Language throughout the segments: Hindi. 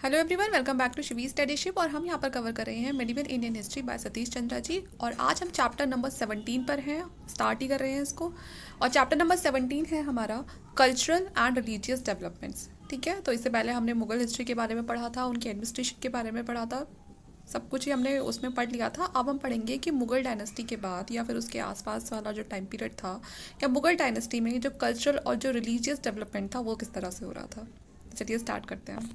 Hello everyone, welcome back to Shivi studyship. और हम यहाँ पर कवर कर रहे हैं medieval Indian history by Satish Chandra ji. और आज हम चैप्टर नंबर 17 पर हैं, स्टार्ट ही कर रहे हैं इसको। और चैप्टर नंबर 17 है हमारा कल्चरल एंड रिलीजियस डेवलपमेंट्स। ठीक है, तो इससे पहले हमने मुगल हिस्ट्री के बारे में पढ़ा था, उनके एडमिनिस्ट्रेशन के बारे में पढ़ा था, सब कुछ ही हमने उसमें पढ़ लिया था। अब हम पढ़ेंगे कि मुगल डायनेस्टी के बाद या फिर उसके आसपास वाला जो टाइम पीरियड था, या मुगल डायनेस्टी में जो कल्चरल और जो रिलीजियस डेवलपमेंट था वो किस तरह से हो रहा था। चलिए स्टार्ट करते हैं।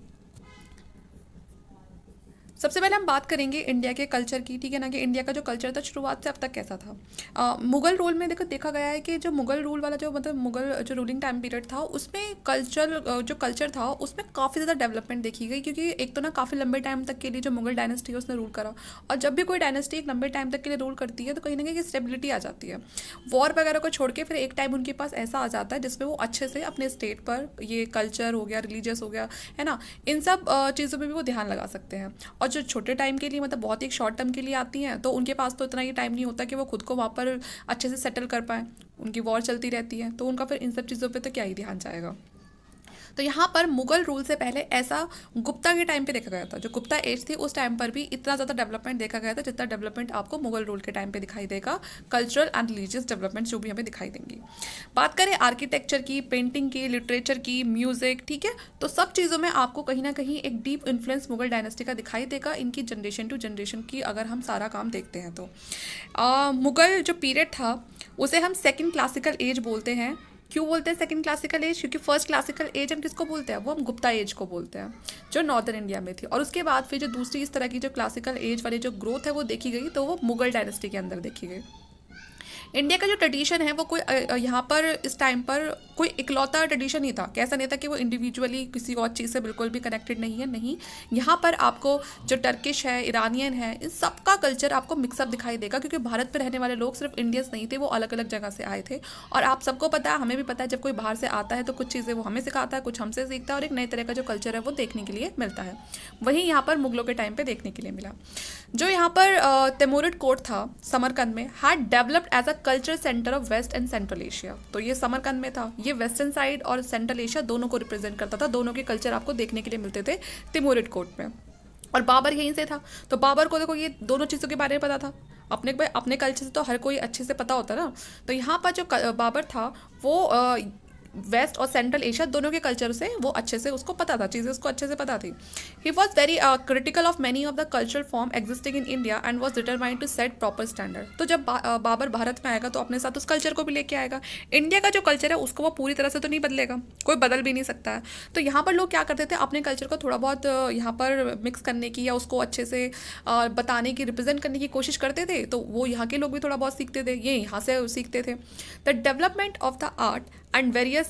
सबसे पहले हम बात करेंगे इंडिया के कल्चर की, ठीक है ना, कि इंडिया का जो कल्चर था शुरुआत से अब तक कैसा था। मुगल रूल में देखा गया है कि जो मुगल रूल वाला जो मतलब मुगल जो रूलिंग टाइम पीरियड था उसमें जो कल्चर था उसमें काफ़ी ज़्यादा डेवलपमेंट देखी गई, क्योंकि एक तो ना काफ़ी लंबे टाइम तक के लिए जो मुगल डायनेस्टी है उसने रूल करा। और जब भी कोई डायनेस्टी एक लंबे टाइम तक के लिए रूल करती है तो कहीं ना कहीं स्टेबिलिटी आ जाती है। वॉर वगैरह को छोड़ के फिर एक टाइम उनके पास ऐसा आ जाता है जिसमें वो अच्छे से अपने स्टेट पर ये कल्चर हो गया, रिलीजियस हो गया, है ना, इन सब चीज़ों पर भी वो ध्यान लगा सकते हैं। और जो छोटे टाइम के लिए मतलब बहुत ही शॉर्ट टर्म के लिए आती हैं तो उनके पास तो इतना ही टाइम नहीं होता कि वो खुद को वहाँ पर अच्छे से सेटल कर पाएँ। उनकी वॉर चलती रहती है तो उनका फिर इन सब चीज़ों पे तो क्या ही ध्यान जाएगा। तो यहाँ पर मुगल रूल से पहले ऐसा गुप्ता के टाइम पे देखा गया था। जो गुप्ता एज थी उस टाइम पर भी इतना ज़्यादा डेवलपमेंट देखा गया था जितना डेवलपमेंट आपको मुगल रूल के टाइम पे दिखाई देगा। कल्चरल एंड रिलीजियस डेवलपमेंट जो भी हमें दिखाई देंगी। बात करें आर्किटेक्चर की, पेंटिंग की, लिटरेचर की, म्यूजिक, ठीक है, तो सब चीज़ों में आपको कहीं ना कहीं एक डीप इन्फ्लुएंस मुगल डायनेस्टी का दिखाई देगा, इनकी जनरेशन टू जनरेशन की अगर हम सारा काम देखते हैं तो। मुगल जो पीरियड था उसे हम सेकेंड क्लासिकल एज बोलते हैं। क्यों बोलते हैं सेकंड क्लासिकल एज? क्योंकि फर्स्ट क्लासिकल एज हम किसको बोलते हैं? वो हम गुप्ता एज को बोलते हैं, जो नॉर्दर्न इंडिया में थी। और उसके बाद फिर जो दूसरी इस तरह की जो क्लासिकल एज वाली जो ग्रोथ है वो देखी गई, तो वो मुगल डायनेस्टी के अंदर देखी गई। इंडिया का जो ट्रेडिशन है वो कोई यहाँ पर इस टाइम पर कोई इकलौता ट्रेडिशन ही था। कैसा नहीं था कि वो इंडिविजुअली किसी और चीज़ से बिल्कुल भी कनेक्टेड नहीं है, नहीं। यहाँ पर आपको जो टर्किश है, ईरानियन है, इन सब का कल्चर आपको मिक्सअप दिखाई देगा, क्योंकि भारत पर रहने वाले लोग सिर्फ इंडियंस नहीं थे, वो अलग अलग जगह से आए थे। और आप सबको पता है, हमें भी पता है, जब कोई बाहर से आता है तो कुछ चीज़ें वो हमें सिखाता है, कुछ हमसे सीखता है, और एक नए तरह का जो कल्चर है वो देखने के लिए मिलता है। वही यहाँ पर मुगलों के टाइम पर देखने के लिए मिला। जो यहाँ पर तिमुरिड कोर्ट था समरकंद में, had developed as a culture centre of west and central Asia. तो ये समरकंद में था, ये वेस्टर्न साइड और सेंट्रल एशिया दोनों को रिप्रेजेंट करता था। दोनों के कल्चर आपको देखने के लिए मिलते थे तिमुरिड कोर्ट में। और बाबर यहीं से था, तो बाबर को देखो ये दोनों चीज़ों के बारे में पता था। अपने कल्चर से तो हर कोई अच्छे से पता होता ना। तो यहाँ पर जो बाबर था वो वेस्ट और सेंट्रल एशिया दोनों के कल्चर से वो अच्छे से उसको पता था, चीज़ें उसको अच्छे से पता थी। He was very critical of many of the cultural form existing in India and was determined to set proper standard. तो जब बाबर भारत में आएगा तो अपने साथ उस कल्चर को भी लेके आएगा। इंडिया का जो कल्चर है उसको वो पूरी तरह से तो नहीं बदलेगा, कोई बदल भी नहीं सकता है। तो यहाँ पर लोग क्या करते थे, अपने कल्चर को थोड़ा बहुत यहाँ पर मिक्स करने की या उसको अच्छे से बताने की, रिप्रेजेंट करने की कोशिश करते थे। तो वो यहाँ के लोग भी थोड़ा बहुत सीखते थे, ये यहाँ से सीखते थे। The development of the art and various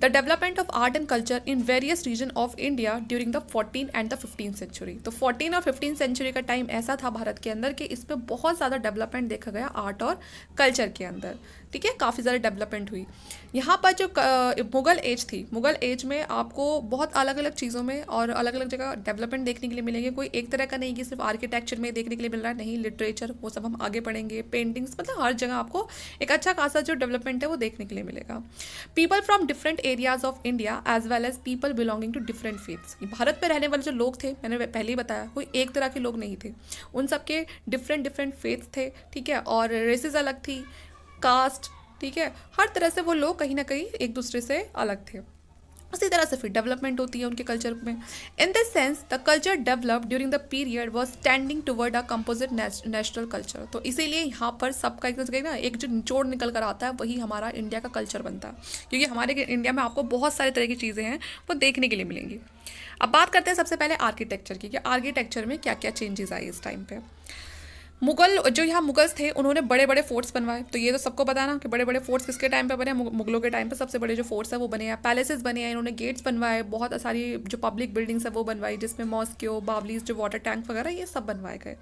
the development of art and culture in various region of India during the 14th and the 15th century। तो 14 और 15 सेंचुरी का टाइम ऐसा था भारत के अंदर कि इसमें बहुत ज़्यादा डेवलपमेंट देखा गया आर्ट और कल्चर के अंदर, ठीक है, काफ़ी ज़्यादा डेवलपमेंट हुई। यहाँ पर जो मुगल एज थी, मुगल एज में आपको बहुत अलग अलग चीज़ों में और अलग अलग जगह डेवलपमेंट देखने के लिए मिलेंगे। कोई एक तरह का नहीं कि सिर्फ आर्किटेक्चर में देखने के लिए मिल रहा है, नहीं, लिटरेचर वो सब हम आगे पढ़ेंगे, पेंटिंग्स, मतलब हर जगह आपको एक अच्छा खासा जो डेवलपमेंट है वो देखने के लिए मिलेगा। People from different areas of India as well as people belonging to different faiths. Bharat में रहने वाले जो लोग थे, मैंने पहले ही बताया, कोई एक तरह के लोग नहीं थे, उन सबके डिफरेंट डिफरेंट फेथ्स थे, ठीक है, और रेसेस अलग थी, कास्ट, ठीक है, हर तरह से वो लोग कहीं ना कहीं एक दूसरे से अलग थे। उसी तरह से फिर डेवलपमेंट होती है उनके कल्चर में। In this sense the culture developed during the period was standing toward a composite national culture. तो इसीलिए यहाँ पर सबका एक जो निचोड़ निकल कर आता है वही हमारा इंडिया का कल्चर बनता है, क्योंकि हमारे इंडिया में आपको बहुत सारे तरह की चीज़ें हैं वो देखने के लिए मिलेंगी। अब बात करते हैं सबसे पहले आर्किटेक्चर की, कि आर्किटेक्चर में क्या क्या चेंजेस आए इस टाइम पे। मुगल जो यहाँ मुगल्स थे उन्होंने बड़े बड़े फोर्ट्स बनवाए। तो ये तो सबको पता है ना कि बड़े बड़े फोर्ट्स किसके टाइम पे बने, मुगलों के टाइम पे सबसे बड़े जो फोर्ट्स है वो बने हैं, पैलेसेस बने हैं, इन्होंने गेट्स बनवाए, बहुत सारी जो पब्लिक बिल्डिंग्स है वो बनवाई, जिसमें मॉस्क, बावलीज, जो वाटर टैंक वगैरह ये सब बनवाए गए।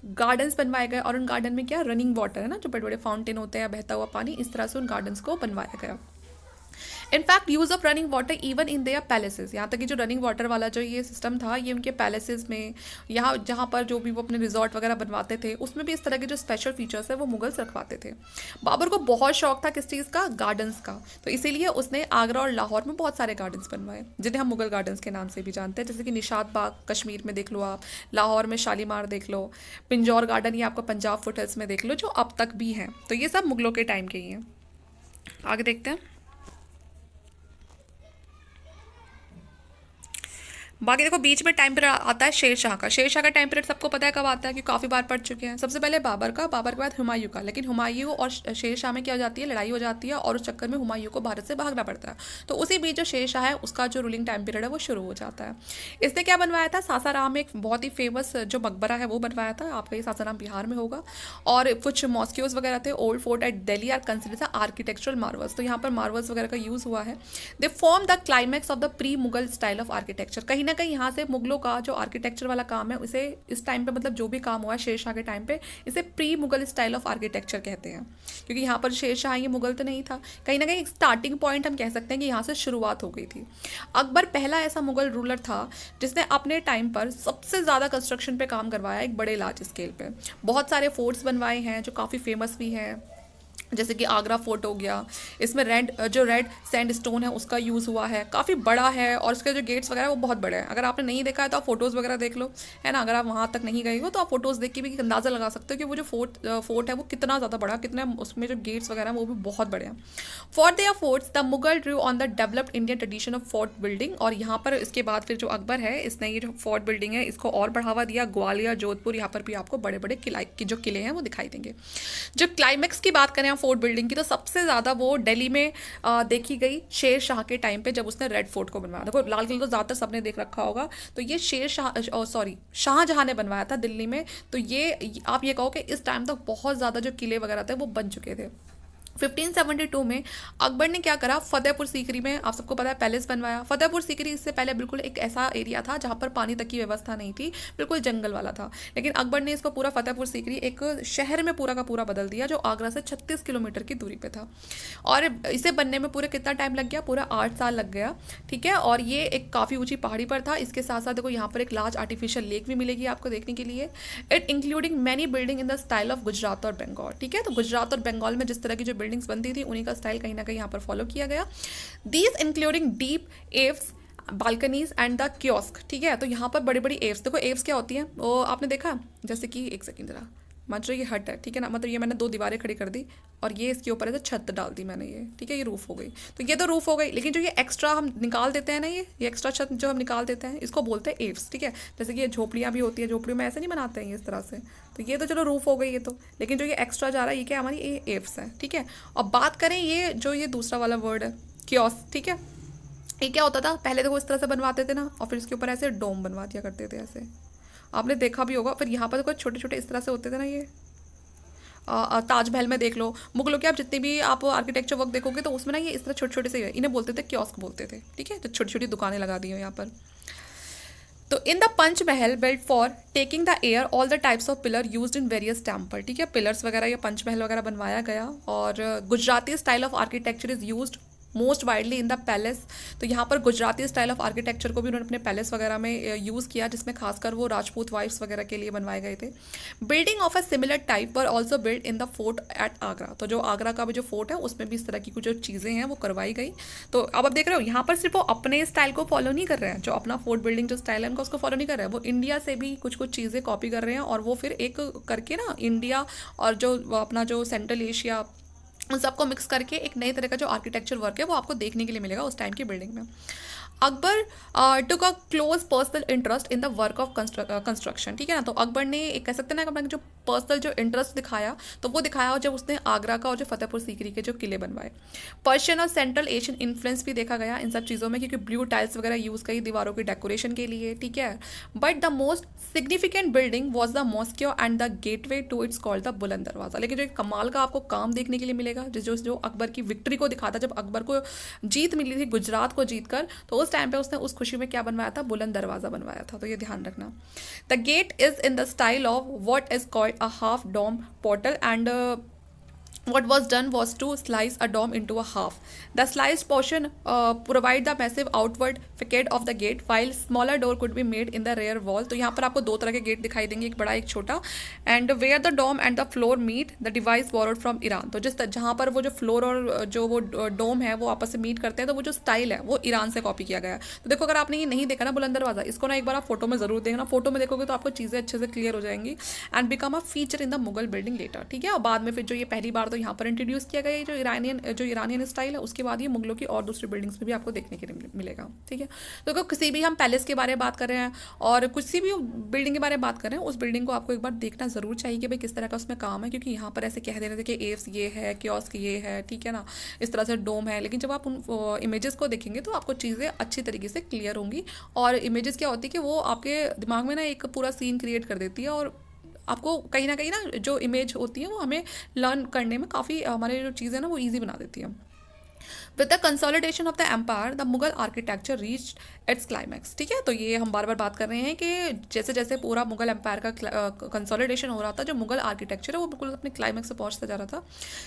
गार्डन्स बनवाए गए, और उन गार्डन में क्या, रनिंग वाटर है ना, जो बड़े बड़े फाउंटेन होते हैं, बहता हुआ पानी, इस तरह से उन गार्डन्स को बनवाया गया। In fact use of running water even in their palaces, यहाँ तक कि जो रनिंग वाटर वाला जो ये सिस्टम था ये उनके पैलेसेस में, यहाँ जहाँ पर जो भी वो अपने रिजॉर्ट वगैरह बनवाते थे उसमें भी इस तरह के जो स्पेशल फीचर्स है वो मुगल्स रखवाते थे। बाबर को बहुत शौक था किस चीज़ का, गार्डन्स का, तो इसीलिए उसने आगरा और लाहौर में बहुत सारे गार्डन्स बनवाए जिन्हें हम मुगल गार्डन्स के नाम से भी जानते हैं, जैसे कि निशात बाग कश्मीर में देख लो आप, लाहौर में शालीमार देख लो, पिंजौर गार्डन ये आपको पंजाब फुटहिल्स में देख लो जो अब तक भी हैं। तो ये सब मुगलों के टाइम के ही हैं। आगे देखते हैं। बाकी देखो बीच में टाइम पीरियड आता है शेर शाह का। शेर शाह का टाइम पीरियड सबको पता है कब आता है कि काफ़ी बार पढ़ चुके हैं। सबसे पहले बाबर का, बाबर के बाद हुमायूं का, लेकिन हुमायूं और शेर शाह में क्या हो जाती है, लड़ाई हो जाती है और उस चक्कर में हुमायूं को भारत से भागना पड़ता है। तो उसी बीच जो शेर शाह है उसका जो रूलिंग टाइम पीरियड है वो शुरू हो जाता है। इसने क्या बनवाया था, सासाराम में एक बहुत ही फेमस जो मकबरा है वो बनवाया था। आपका ये सासाराम बिहार में होगा। और कुछ मॉस्क्यूज वगैरह थे। Old fort at Delhi are considered architectural marvels, तो यहाँ पर मार्वल्स वगैरह का यूज़ हुआ है। They form the climax of the pre Mughal style of architecture. कहीं ना कहीं यहाँ से मुगलों का जो आर्किटेक्चर वाला काम है उसे इस टाइम पे, मतलब जो भी काम हुआ है शेर शाह के टाइम पे, इसे pre Mughal style of architecture कहते हैं। क्योंकि यहाँ पर शेर शाह ये मुगल तो नहीं था, कहीं ना कहीं एक स्टार्टिंग पॉइंट हम कह सकते हैं कि यहाँ से शुरुआत हो गई थी। अकबर पहला ऐसा मुगल रूलर था जिसने अपने टाइम पर सबसे ज़्यादा कंस्ट्रक्शन पे काम करवाया, एक बड़े लार्ज स्केल पे। बहुत सारे फोर्ट्स बनवाए हैं जो काफ़ी फेमस भी हैं, जैसे कि आगरा फोर्ट हो गया। इसमें रेड सैंड स्टोन है उसका यूज़ हुआ है, काफ़ी बड़ा है और उसके जो गेट्स वगैरह वो बहुत बड़े हैं। अगर आपने नहीं देखा है तो आप फोटोज़ वगैरह देख लो, है ना। अगर आप वहाँ तक नहीं गए हो तो आप फोटोज़ देख के भी अंदाज़ा लगा सकते हो कि वो जो फोर्ट है वो कितना ज़्यादा बड़ा, कितने उसमें जो गेट्स वगैरह हैं वो भी बहुत बड़े हैं। For their forts the Mughal Drew on the developed Indian tradition of fort building. और यहाँ पर इसके बाद फिर जो अकबर है इसने ये जो फोर्ट बिल्डिंग है इसको और बढ़ावा दिया। ग्वालियर, जोधपुर, यहाँ पर भी आपको बड़े बड़े जो किले हैं वो दिखाई देंगे। जब क्लाइमैक्स की बात करें फोर्ट बिल्डिंग की तो सबसे ज़्यादा वो दिल्ली में देखी गई शेर शाह के टाइम पे जब उसने रेड फोर्ट को बनवाया। देखो लाल किला तो ज़्यादातर सबने देख रखा होगा, तो ये शेर शाह शाहजहां ने बनवाया था दिल्ली में। तो ये आप ये कहो कि इस टाइम तक बहुत ज़्यादा जो किले वगैरह थे वो बन चुके थे। 1572 में अकबर ने क्या करा, फतेहपुर सीकरी में आप सबको पता है पैलेस बनवाया। फतेहपुर सीकरी इससे पहले बिल्कुल एक ऐसा एरिया था जहाँ पर पानी तक की व्यवस्था नहीं थी, बिल्कुल जंगल वाला था। लेकिन अकबर ने इसको पूरा फतेहपुर सीकरी एक शहर में पूरा का पूरा बदल दिया जो आगरा से 36 किलोमीटर की दूरी पे था। और इसे बनने में पूरे कितना टाइम लग गया, पूरा 8 साल लग गया। ठीक है। और ये एक काफ़ी ऊंची पहाड़ी पर था। इसके साथ साथ देखो यहाँ पर एक लार्ज आर्टिफिशियल लेक भी मिलेगी आपको देखने के लिए। It including many building in the style of Gujarat और बंगाल। ठीक है। तो गुजरात और बंगाल में जिस तरह की जो बिल्डिंग्स बनती थी उन्हीं का स्टाइल कहीं ना कहीं यहाँ पर फॉलो किया गया। These including deep Aves, balconies and the kiosk. ठीक है। तो यहाँ पर बड़ी बड़ी एव्स, देखो एव्स क्या होती हैं वो आपने देखा, जैसे कि एक सेकंड जरा, मतलब ये हट है, ठीक है ना, मतलब ये मैंने 2 दीवारें खड़ी कर दी और ये इसके ऊपर है तो छत डाल दी मैंने, ये ठीक है, ये रूफ हो गई। तो ये तो रूफ हो गई, लेकिन जो ये एक्स्ट्रा हम निकाल देते हैं ना, ये एक्स्ट्रा छत जो हम निकाल देते हैं इसको बोलते हैं एव्स। ठीक है। जैसे कि ये झोपड़ियाँ भी होती है, झोपड़ियों में ऐसे नहीं बनाते हैं इस तरह से। तो ये तो चलो रूफ हो गई ये तो, लेकिन जो ये एक्स्ट्रा जा रहा है ये क्या हमारी ये एव्स है। ठीक है। और बात करें ये जो ये दूसरा वाला वर्ड है कियोस्क। ठीक है। ये क्या होता था, पहले तो वो इस तरह से बनवाते थे ना और फिर इसके ऊपर ऐसे डोम बनवा दिया करते थे, ऐसे आपने देखा भी होगा। फिर यहाँ पर कुछ छोटे छोटे इस तरह से होते थे ना, ये ताजमहल में देख लो, मुगलों के आप जितने भी आप आर्किटेक्चर वर्क देखोगे तो उसमें ना ये इस तरह छोटे छोटे से, इन्हें बोलते थे कियोस्क बोलते थे। ठीक है। तो छोटी छोटी दुकानें लगा दी हो यहाँ पर। तो in the punch Mahal built for taking the air all the types of pillar used in various temple. ठीक है। पिलर्स वगैरह या पंच महल वगैरह बनवाया गया। और Gujarati style of architecture is used most widely in the palace. तो यहाँ पर गुजराती स्टाइल ऑफ आर्किटेक्चर को भी उन्होंने अपने पैलेस वगैरह में यूज़ किया, जिसमें खासकर वो राजपूत वाइफ्स वगैरह के लिए बनवाए गए थे। Building of a similar type were also build in the fort eight Agra. तो जो आगरा का भी जो फोर्ट है उसमें भी इस तरह की कुछ जो चीज़ें हैं वो करवाई गई। तो अब आप देख रहे हो यहाँ पर सिर्फ वो अपने स्टाइल को फॉलो नहीं कर रहे हैं, जो अपना फोर्ट बिल्डिंग जो स्टाइल है उनका उसको फॉलो नहीं कर रहे हैं, वो इंडिया से भी कुछ कुछ चीज़ें कॉपी कर रहे हैं और वो फिर एक करके ना इंडिया और जो अपना जो सेंट्रल एशिया उन सबको मिक्स करके एक नए तरह का जो आर्किटेक्चर वर्क है वो आपको देखने के लिए मिलेगा उस टाइम की बिल्डिंग में। Akbar took a close personal interest in the work of construction. ठीक है ना। तो अकबर ने एक कह सकते हैं ना अपना जो पर्सनल जो इंटरेस्ट दिखाया तो वो दिखाया जब उसने आगरा का और जो फतेहपुर सीकरी के जो किले बनवाए। पर्शियन और सेंट्रल एशियन इन्फ्लुएंस भी देखा गया इन सब चीज़ों में, क्योंकि ब्लू टाइल्स वगैरह यूज़ करी दीवारों की डेकोरेशन के लिए। ठीक है। But the most significant building was the mosque and the gateway to its called the Buland Darwaza. लेकिन जो एक कमाल का आपको काम देखने के लिए मिलेगा जो अकबर की विक्ट्री को दिखाता, जब अकबर को जीत मिली थी गुजरात को जीत कर, तो उस टाइम पे उसने उस खुशी में क्या बनवाया था, बुलंद दरवाज़ा बनवाया था। तो ये ध्यान रखना। The gate is in the style of what is called a half dome portal and what was done was to slice a dome into a half. The sliced portion provide the massive outward facade of the gate, while smaller door could be made in the rear wall. तो यहाँ पर आपको दो तरह के गेट दिखाई देंगे, एक बड़ा एक छोटा. And where the dome and the floor meet, the device borrowed from Iran. तो जिस जहाँ पर वो जो फ्लोर और जो वो डोम है वो आपस में मीट करते हैं, तो वो जो स्टाइल है वो ईरान से कॉपी किया गया है. तो देखो, अगर आपने ये नहीं देखा ना बुलंद दरवाज़ा, इसको ना एक बार आप फोटो में जरूर देखना. फोटो में देखोगे तो आपको चीज़ें अच्छे से क्लियर हो जाएंगी. And become a feature in the Mughal building later. ठीक है, और बाद में फिर जो ये पहली बार तो यहाँ पर इंट्रोड्यूस किया गया है जो ईरानियन स्टाइल है, उसके बाद ये मुगलों की और दूसरी बिल्डिंग्स में भी आपको देखने के लिए मिलेगा. ठीक है, तो किसी भी हम पैलेस के बारे में बात कर रहे हैं और किसी भी बिल्डिंग के बारे में बात कर रहे हैं, उस बिल्डिंग को आपको एक बार देखना ज़रूर चाहिए कि भाई किस तरह का उसमें काम है. क्योंकि यहाँ पर ऐसे कह दे रहे थे कि एव्स ये है, कियोस्क ये है, ठीक है ना, इस तरह से डोम है, लेकिन जब आप उन इमेजेस को देखेंगे तो आपको चीज़ें अच्छी तरीके से क्लियर होंगी. और इमेजेस क्या होती है कि वो आपके दिमाग में ना एक पूरा सीन क्रिएट कर देती है, और आपको कहीं ना जो इमेज होती है वो हमें लर्न करने में काफ़ी हमारे जो चीज़ें ना वो ईजी बना देती है. With the consolidation of the empire the Mughal architecture reached its climax. ठीक है, तो ये हम बार बार बात कर रहे हैं कि जैसे जैसे पूरा मुगल एम्पायर का कंसोलिडेशन हो रहा था, जो मुगल आर्किटेक्चर है वो बिल्कुल अपने क्लाइमैक्स से पहुंचता जा रहा था.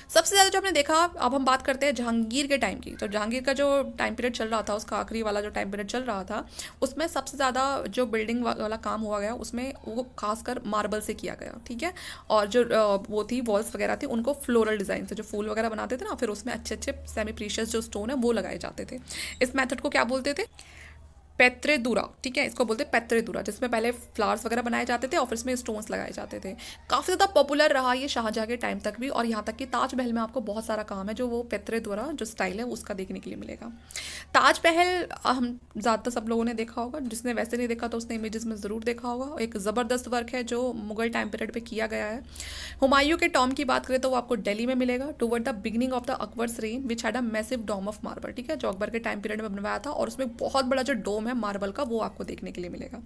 सबसे ज़्यादा जो हमने देखा, अब हम बात करते हैं जहांगीर के टाइम की. तो जहांगीर का जो टाइम पीरियड चल रहा था, उसका आखिरी वाला जो टाइम पीरियड चल रहा था, उसमें सबसे ज़्यादा जो बिल्डिंग वाला काम हुआ गया उसमें वो खासकर मार्बल से किया गया. ठीक है, और जो वो थी वॉल्स वगैरह थी उनको फ्लोरल डिज़ाइन से जो फूल वगैरह बनाते थे ना, फिर उसमें अच्छे अच्छे सेमी प्रीशियस जो स्टोन है वो लगाए जाते थे. इस मेथड को क्या बोलते थे? पेत्रेदुरा. ठीक है, इसको बोलते हैं पेत्रेदुरा, जिसमें पहले फ्लावर्स वगैरह बनाए जाते थे और फिर इसमें स्टोन्स लगाए जाते थे. काफ़ी ज़्यादा पॉपुलर रहा ये शाहजहाँ के टाइम तक भी, और यहाँ तक कि ताजमहल में आपको बहुत सारा काम है जो वो पेत्रेदुरा जो स्टाइल है उसका देखने के लिए मिलेगा. ताजमहल हम ज़्यादातर सब लोगों ने देखा होगा, जिसने वैसे नहीं देखा तो उसने इमेजेस में ज़रूर देखा होगा. एक ज़बरदस्त वर्क है जो मुगल टाइम पीरियड पर किया गया है. हुमायूं के टॉम की बात करें तो वो आपको दिल्ली में मिलेगा toward the beginning of the Akbar's reign, which had a massive dome of marble. ठीक है, जो अकबर के टाइम पीरियड में बनवाया था, और उसमें बहुत बड़ा जो डोम है मार्बल का वो आपको देखने के लिए मिलेगा.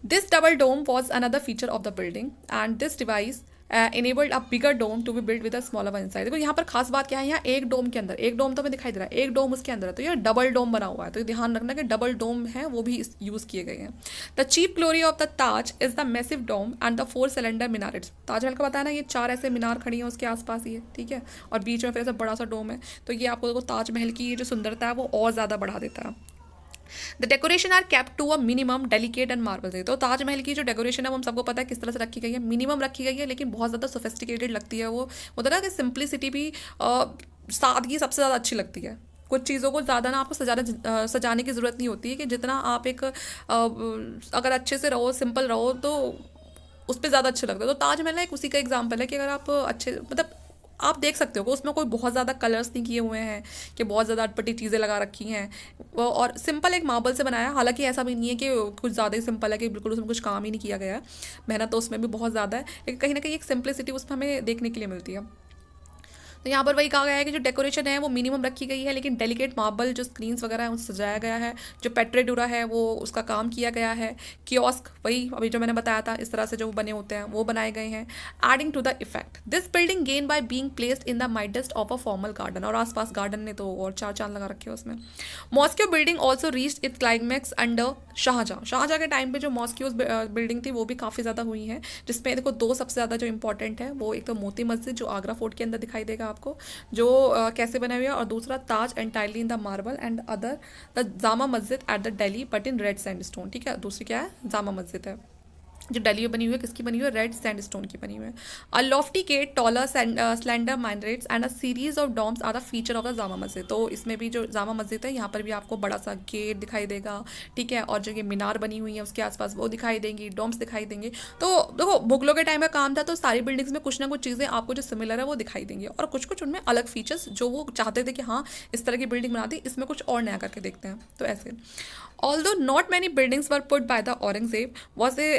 This double dome was another feature of the building and this device enabled a bigger dome to be built with a smaller one inside. देखो यहाँ पर खास बात क्या है, यहाँ एक डोम के अंदर, एक डोम तो हमें दिखाई दे रहा है, एक डोम उसके अंदर है, तो ये डबल डोम बना हुआ है. तो ध्यान रखना कि डबल डोम है वो भी यूज़ किए गए हैं. The chief glory of the Taj is the massive dome and the 4 cylinder minarets. Taj Mahal का बताया ना, ये 4 ऐसे मीनार खड़ी हैं उसके आसपास ही है. ठीक है, और बीच में फिर ऐसा बड़ा सा डोम है. तो ये आपको देखो ताजमहल की ये जो सुंदरता है वो और ज़्यादा बढ़ा देता है. The decoration are kept to a minimum delicate and marble है. तो ताजमहल की जो डेकोरेशन है वो हम सबको पता है किस तरह से रखी गई है, मिनिमम रखी गई है, लेकिन बहुत ज़्यादा सोफिस्टिकेटेड लगती है. वो होता है ना कि सिंप्लिसिटी भी, सादगी सबसे ज़्यादा अच्छी लगती है. कुछ चीज़ों को ज़्यादा ना आपको सजाने की ज़रूरत नहीं होती है, कि जितना आप एक अगर अच्छे से रहो, सिंपल रहो, तो उस पर ज़्यादा अच्छा लगता है. तो ताजमहल ना एक उसी का एग्जाम्पल है कि अगर आप अच्छे, मतलब आप देख सकते हो कि उसमें कोई बहुत ज़्यादा कलर्स नहीं किए हुए हैं, कि बहुत ज़्यादा अटपटी चीज़ें लगा रखी हैं, और सिंपल एक मार्बल से बनाया. हालांकि ऐसा भी नहीं है कि कुछ ज़्यादा ही सिंपल है कि बिल्कुल उसमें कुछ काम ही नहीं किया गया है, मेहनत तो उसमें भी बहुत ज़्यादा है, लेकिन कहीं ना कहीं एक सिंपलिसिटी उसमें हमें देखने के लिए मिलती है. तो यहाँ पर वही कहा गया है कि जो डेकोरेशन है वो मिनिमम रखी गई है, लेकिन डेलिकेट मार्बल जो स्क्रीन्स वगैरह है उससे सजाया गया है. जो पेट्रेडुरा है वो उसका काम किया गया है. कियोस्क वही अभी जो मैंने बताया था इस तरह से जो बने होते हैं वो बनाए गए हैं. Adding to the effect, this building gain by being placed in the midst of a formal garden. और आसपास गार्डन ने तो और 4 चांद लगा रखे हैं उसमें. Mosque building also reached its climax under Shahjahan. Shahjahan के टाइम पे जो मॉस्क्योज बिल्डिंग थी वो भी काफ़ी ज़्यादा हुई है, जिसमें देखो 2 सबसे ज़्यादा जो इंपॉर्टेंट है वो एक तो मोती मस्जिद जो आगरा फोर्ट के अंदर दिखाई देगा आपको, जो कैसे बना हुआ है, और दूसरा Taj entirely in the marble, and other the Jama Masjid at the Delhi but in red sandstone. ठीक है, दूसरी क्या है, जामा मस्जिद है जो दिल्ली में बनी हुई है, किसकी बनी हुई है, रेड सैंडस्टोन की बनी हुई है. A lofty gate, taller slender minarets and a series of domes are the feature of the Jama Masjid. तो इसमें भी जो जामा मस्जिद है यहाँ पर भी आपको बड़ा सा गेट दिखाई देगा. ठीक है, और जो ये मीनार बनी हुई है उसके आसपास वो दिखाई देंगी, डॉम्स दिखाई देंगे. तो देखो मुगलों के टाइम में काम था, तो सारी बिल्डिंग्स में कुछ ना कुछ चीज़ें आपको जो सिमिलर है वो दिखाई देंगी, और कुछ कुछ उनमें अलग फीचर्स जो वो चाहते थे कि हाँ इस तरह की बिल्डिंग बना दी, इसमें कुछ और नया करके देखते हैं. तो ऐसे although not many buildings were put by the Aurangzeb was a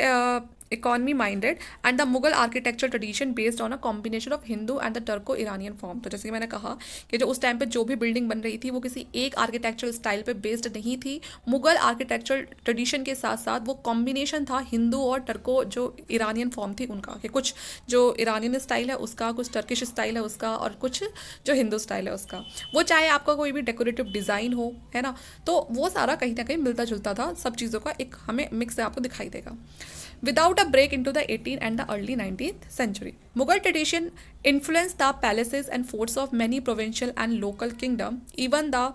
economy minded and the Mughal architectural tradition based on a combination of Hindu and the Turco-Iranian form. तो जैसे कि मैंने कहा कि जो उस टाइम पे जो भी बिल्डिंग बन रही थी वो किसी एक आर्किटेक्चरल स्टाइल पे बेस्ड नहीं थी. मुगल आर्किटेक्चरल ट्रेडिशन के साथ साथ वो कॉम्बिनेशन था हिंदू और टर्को जो इरानियन फॉर्म थी उनका, कि कुछ जो इरानियन स्टाइल है उसका, कुछ टर्किश स्टाइल है उसका, और कुछ जो हिंदू स्टाइल है उसका. वो चाहे आपका कोई भी डेकोरेटिव डिज़ाइन हो, है ना, तो वो सारा कहीं ना कहीं मिलता जुलता था. सब चीज़ों का एक हमें मिक्स आपको दिखाई देगा. without a break into the 18th and the early 19th century. Mughal tradition influenced the palaces and forts of many provincial and local kingdom. Even the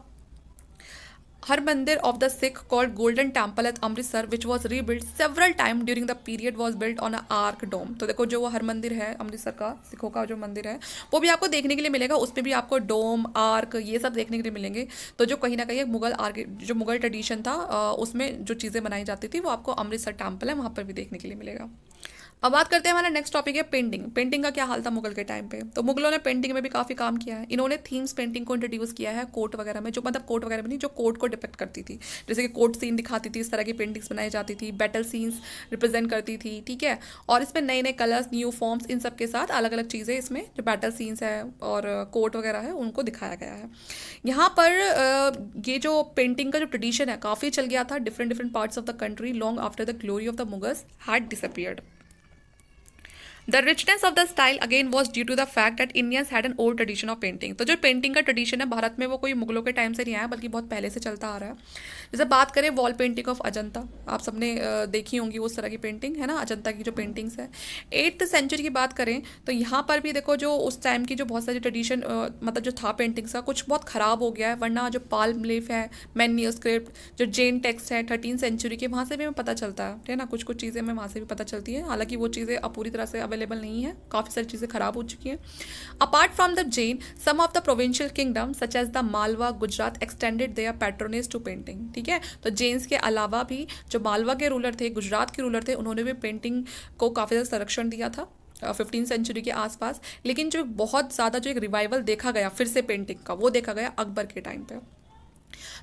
Harmandir of the Sikh called Golden Temple at Amritsar, which was rebuilt several times during the period, was built on a arc dome. तो देखो जो वो हरमंदिर है अमृतसर का, सिखों का जो मंदिर है, वो भी आपको देखने के लिए मिलेगा। उसमें भी आपको डोम, आर्क, ये सब देखने के लिए मिलेंगे। तो जो कहीं ना कहीं मुगल आर्क, जो मुगल ट्रेडिशन था, उसमें जो चीज़ें बनाई जाती थी वो आपको अमृतसर टेम्पल है वहाँ पर भी देखने के लिए मिलेगा। अब बात करते हैं, हमारा नेक्स्ट टॉपिक है पेंटिंग। पेंटिंग का क्या हाल था मुगल के टाइम पे? तो मुगलों ने पेंटिंग में भी काफ़ी काम किया है। इन्होंने थीम्स पेंटिंग को इंट्रोड्यूस किया है कोर्ट वगैरह में, जो मतलब कोर्ट वगैरह में नहीं, जो कोर्ट को डिपेक्ट करती थी, जैसे कि कोर्ट सीन दिखाती थी, इस तरह की पेंटिंग्स बनाई जाती थी, बैटल सीन्स रिप्रेजेंट करती थी, ठीक है। और इसमें नए नए कलर्स, न्यू फॉर्म्स, इन सब के साथ अलग अलग चीज़ें इसमें जो बैटल सीन्स है और कोर्ट वगैरह है उनको दिखाया गया है। यहाँ पर ये जो पेंटिंग का जो ट्रेडिशन है काफ़ी चल गया था different different parts of the country long after the glory of the Mughals had disappeared. The richness of the style again was due to the fact that Indians had an old tradition of painting. तो जो पेंटिंग का ट्रेडिशन है भारत में वो कोई मुगलों के टाइम से नहीं आया, बल्कि बहुत पहले से चलता आ रहा है। जैसे बात करें वॉल पेंटिंग ऑफ अजंता, आप सबने देखी होंगी उस तरह की पेंटिंग है ना, अजंता की जो पेंटिंग्स है। 8th सेंचुरी की बात करें तो यहाँ पर भी देखो जो उस टाइम की जो बहुत सारी ट्रेडिशन मतलब जो था पेंटिंग्स का, कुछ बहुत ख़राब हो गया है। वरना जो पाल्म लीफ है, मैन्यूस्क्रिप्ट, जो जैन टेक्स्ट है 13th सेंचुरी के, वहाँ से भी हमें पता चलता है ना, कुछ कुछ चीज़ें हमें वहाँ से भी पता चलती है। हालांकि वो चीज़ें अब पूरी तरह से अवेलेबल नहीं है, काफ़ी सारी चीज़ें खराब हो चुकी हैं। Apart from the Jain, some of the provincial kingdom such as the Malwa, Gujarat extended their patronage to painting, ठीक है। तो जेन्स के अलावा भी जो मालवा के रूलर थे, गुजरात के रूलर थे, उन्होंने भी पेंटिंग को काफ़ी ज़्यादा संरक्षण दिया था 15th सेंचुरी के आसपास। लेकिन जो बहुत ज़्यादा जो एक रिवाइवल देखा गया फिर से पेंटिंग का, वो देखा गया अकबर के टाइम पे।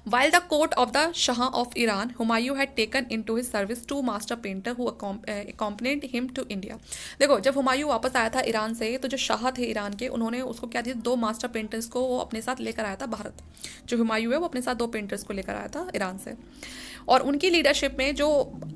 While the court of the Shah of Iran, Humayun had taken into his service two master painter who accompanied him to India. देखो जब हुमायूं वापस आया था ईरान से, तो जो शाह थे ईरान के, उन्होंने उसको क्या दिया, 2 मास्टर पेंटर्स को वो अपने साथ लेकर आया था भारत। जो हुमायूं है वो अपने साथ 2 पेंटर्स को लेकर आया था ईरान से, और उनकी लीडरशिप में जो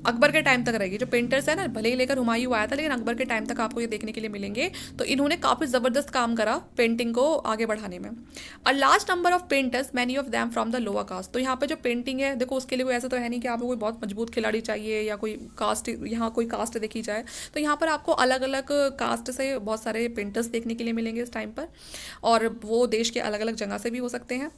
अकबर के टाइम तक रहेगी। जो पेंटर्स है ना, भले ही लेकर हुमायूं आया था, लेकिन अकबर के टाइम तक आपको ये देखने के लिए मिलेंगे। तो इन्होंने काफ़ी ज़बरदस्त काम करा पेंटिंग को आगे बढ़ाने में। A large number of painters, many of them from the lower caste. तो यहाँ पे जो पेंटिंग है देखो, उसके लिए कोई ऐसा तो है नहीं कि आपको कोई बहुत मजबूत खिलाड़ी चाहिए या कोई कास्ट, यहाँ कोई कास्ट देखी जाए। तो यहाँ पर आपको अलग अलग कास्ट से बहुत सारे पेंटर्स देखने के लिए मिलेंगे इस टाइम पर, और वो देश के अलग अलग जगह से भी हो सकते हैं।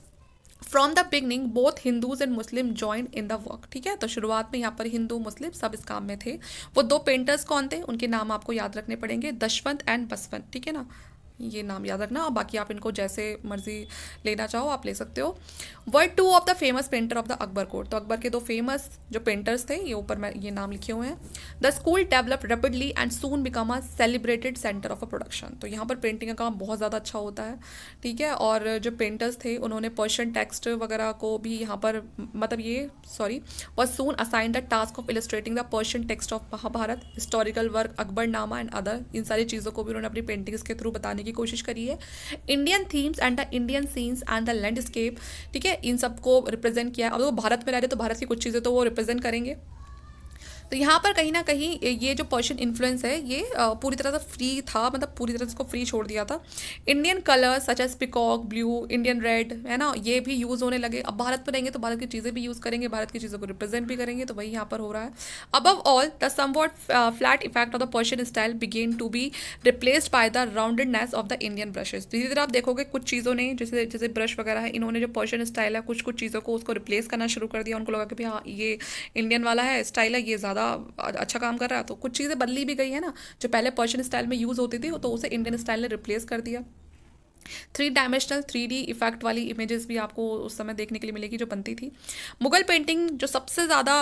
From the beginning both Hindus and Muslim join in the work, ठीक है। तो शुरुआत में यहाँ पर हिंदू मुस्लिम सब इस काम में थे। वो 2 पेंटर्स कौन थे, उनके नाम आपको याद रखने पड़ेंगे, दशवंत एंड बसवंत, ठीक है ना, ये नाम याद रखना। और बाकी आप इनको जैसे मर्जी लेना चाहो आप ले सकते हो। वर 2 of the famous painter of the Akbar court, तो अकबर के 2 फेमस जो पेंटर्स थे, ये ऊपर में ये नाम लिखे हुए हैं। The school develop rapidly and soon become a celebrated centre of a production. तो यहाँ पर पेंटिंग का काम बहुत ज़्यादा अच्छा होता है, ठीक है। और जो पेंटर्स थे उन्होंने पर्शियन टेक्स्ट वगैरह को भी यहाँ पर मतलब ये was soon assign the task of illustrating the Persian text of Mahabharata, historical work, Akbarnama and other. इन सारी चीज़ों को भी उन्होंने अपनी पेंटिंग्स के थ्रू बताने की कोशिश करी है। Indian themes and the Indian scenes and the landscape, ठीक है, इन सबको रिप्रेजेंट किया है। अब वो भारत में रह रहे तो भारत की कुछ चीज़ें तो वो रिप्रेजेंट करेंगे। तो यहाँ पर कहीं ना कहीं ये जो पर्शियन इन्फ्लुएंस है ये पूरी तरह से फ्री था, मतलब पूरी तरह से इसको फ्री छोड़ दिया था। Indian colours such as peacock blue, Indian red, है ना, ये भी यूज़ होने लगे। अब भारत में रहेंगे तो भारत की चीज़ें भी यूज़ करेंगे, भारत की चीज़ों को रिप्रेजेंट भी करेंगे, तो वही यहाँ पर हो रहा है। Above all the somewhat flat effect of the Persian style began to be replaced by the roundedness of the Indian brushes. धीरे धीरे आप देखोगे कुछ चीज़ों ने, जैसे जैसे ब्रश वगैरह है, इन्होंने जो पर्शियन स्टाइल है कुछ कुछ चीज़ों को उसको रिप्लेस करना शुरू कर दिया। उनको लगा कि भाई हाँ ये इंडियन वाला है स्टाइल है, ये ज़्यादा अच्छा काम कर रहा है, तो कुछ चीज़ें बदली भी गई है ना। जो पहले पर्शियन स्टाइल में यूज़ होती थी तो उसे इंडियन स्टाइल ने रिप्लेस कर दिया। 3 डायमेंशनल 3D इफेक्ट वाली इमेजेस भी आपको उस समय देखने के लिए मिलेगी जो बनती थी। मुगल पेंटिंग जो सबसे ज़्यादा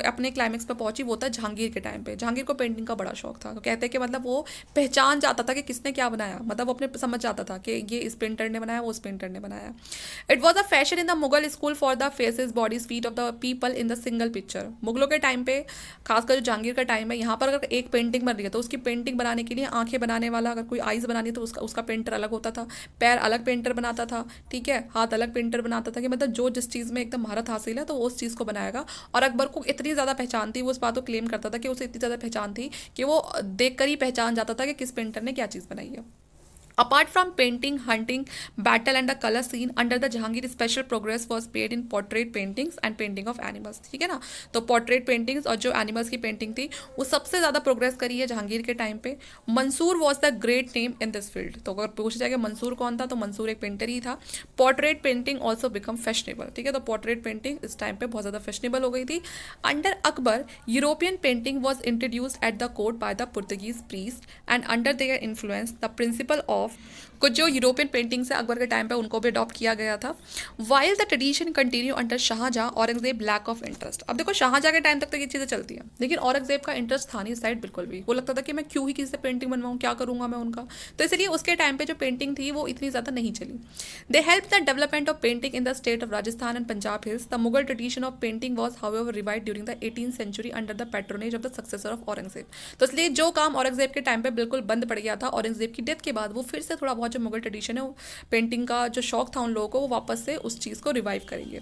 अपने क्लाइमेक्स पे पहुंची वो था जहांगीर के टाइम पे। जहांगीर को पेंटिंग का बड़ा शौक था, तो कहते हैं कि मतलब वो पहचान जाता था कि किसने क्या बनाया, मतलब वो अपने समझ जाता था कि ये इस पेंटर ने बनाया, वो उस पेंटर ने बनाया। It was a fashion in the Mughal school for the faces bodies feet of the people in the single picture. मुगलों के टाइम पे खासकर जो जहांगीर का टाइम है, यहाँ पर अगर एक पेंटिंग बन रही है तो उसकी पेंटिंग बनाने के लिए आंखें बनाने वाला, अगर कोई आइज़ बनानी है तो उसका पेंटर अलग होता था, पैर अलग पेंटर बनाता था, ठीक है, हाथ अलग पेंटर बनाता था, कि मतलब जो जिस चीज़ में एकदम महारत हासिल है तो वो उस चीज़ को बनाएगा। और अकबर को इतनी ज़्यादा पहचान थी, वो इस बात को क्लेम करता था कि उसे इतनी ज़्यादा पहचान थी कि वो देख कर ही पहचान जाता था कि किस पेंटर ने क्या चीज़ बनाई है। Apart from painting, hunting, battle and the color scene, under the Jahangir special progress was made in portrait paintings and painting of animals. ठीक है ना, तो portrait paintings और जो animals की painting थी वो सबसे ज़्यादा प्रोग्रेस करी है जहांगीर के टाइम पे. Mansur was the great name in this field. तो अगर पूछा जाएगा मंसूर कौन था, तो मंसूर एक पेंटर ही था. Portrait painting also become fashionable. ठीक है, तो पोर्ट्रेट पेंटिंग इस टाइम पे बहुत ज़्यादा फैशनेबल हो गई थी. Under Akbar European painting was introduced at the court by the Portuguese priest and under their influence the principle of कुछ जो यूरोपियन पेंटिंग्स है अकबर के टाइम पे उनको भी अडॉप्ट किया गया था. While the tradition continue under Shah Jahan, Aurangzeb lack of interest. अब देखो शाहजहाँ के टाइम तक तो ये चीज़ें चलती हैं, लेकिन औरंगजेब का इंटरेस्ट था नहीं इस साइड बिल्कुल भी. वो लगता था कि मैं क्यों ही किसी से पेंटिंग बनवाऊँ, क्या करूँगा मैं उनका. तो इसलिए उसके टाइम पे जो पेंटिंग थी वो इतनी ज़्यादा नहीं चली. They help the development of painting in the state of Rajasthan and Punjab hills. The Mughal tradition of painting was however revived during the 18th century under the patronage of the successor of Aurangzeb. तो इसलिए जो काम औरंगजेब के टाइम पे बिल्कुल बंद पड़ गया था, औरंगजेब की डेथ के बाद वो फिर से थोड़ा बहुत जो मुगल ट्रेडिशन है, पेंटिंग का जो शौक था उन लोगों को, वो वापस से उस चीज़ को रिवाइव करेंगे.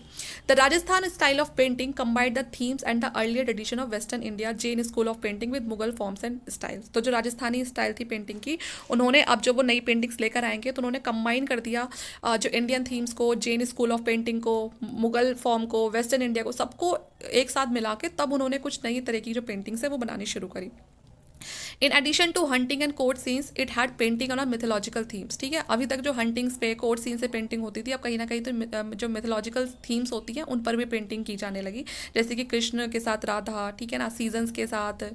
The Rajasthan style of painting combined the themes and the earlier tradition of western India Jain school of painting with Mughal forms and styles. तो जो राजस्थानी स्टाइल थी पेंटिंग की, उन्होंने अब जो वो नई पेंटिंग्स लेकर आएंगे तो उन्होंने कंबाइन कर दिया जो इंडियन थीम्स को, जैन स्कूल ऑफ पेंटिंग को, मुगल फॉर्म को, वेस्टर्न इंडिया को, सबको एक साथ मिला के तब उन्होंने कुछ नई तरह की जो पेंटिंग्स है वो बनानी शुरू करी. In addition to hunting and court scenes it had painting on mythological themes. ठीक है, अभी तक जो हंटिंग्स पे, कोर्ट सीन से पेंटिंग होती थी, अब कहीं ना कहीं तो जो मिथोलॉजिकल थीम्स होती हैं उन पर भी पेंटिंग की जाने लगी. जैसे कि कृष्ण के साथ राधा, ठीक है ना, सीजन्स के साथ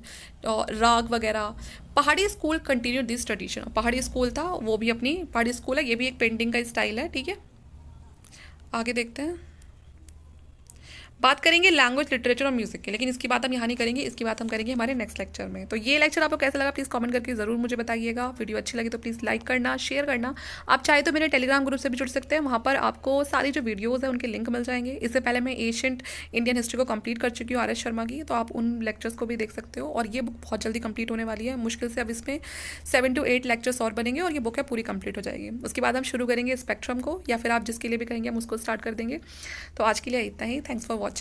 और राग वगैरह. पहाड़ी स्कूल कंटिन्यू दिस ट्रेडिशन. पहाड़ी स्कूल था, वो भी अपनी पहाड़ी स्कूल है, ये भी एक पेंटिंग का स्टाइल है. ठीक है, आगे देखते हैं. बात करेंगे लैंग्वेज, लिटरेचर और म्यूजिक की, लेकिन इसकी बात हम यहाँ नहीं करेंगे, इसकी बात हम करेंगे हमारे नेक्स्ट लेक्चर में. तो ये लेक्चर आपको कैसा लगा प्लीज़ कमेंट करके ज़रूर मुझे बताइएगा. वीडियो अच्छी लगी तो प्लीज़ लाइक करना, शेयर करना. आप चाहे तो मेरे टेलीग्राम ग्रुप से भी जुड़ सकते हैं, वहाँ पर आपको सारी जो वीडियोज़ है उनके लिंक मिल जाएंगे. इससे पहले मैं एशियंट इंडियन हिस्ट्री को कंप्लीट कर चुकी हूँ आर एस शर्मा की, तो आप उन लेक्चर्स को भी देख सकते हो. और ये बुक बहुत जल्दी कंप्लीट होने वाली है, मुश्किल से अब इसमें 7 to 8 लेक्चर्स और बनेंगे और ये बुक है पूरी कंप्लीट हो जाएगी. उसके बाद हम शुरू करेंगे स्पेक्ट्रम को, या फिर आप जिसके लिए भी कहेंगे हम उसको स्टार्ट कर देंगे. तो आज के लिए इतना ही. Thanks for watching.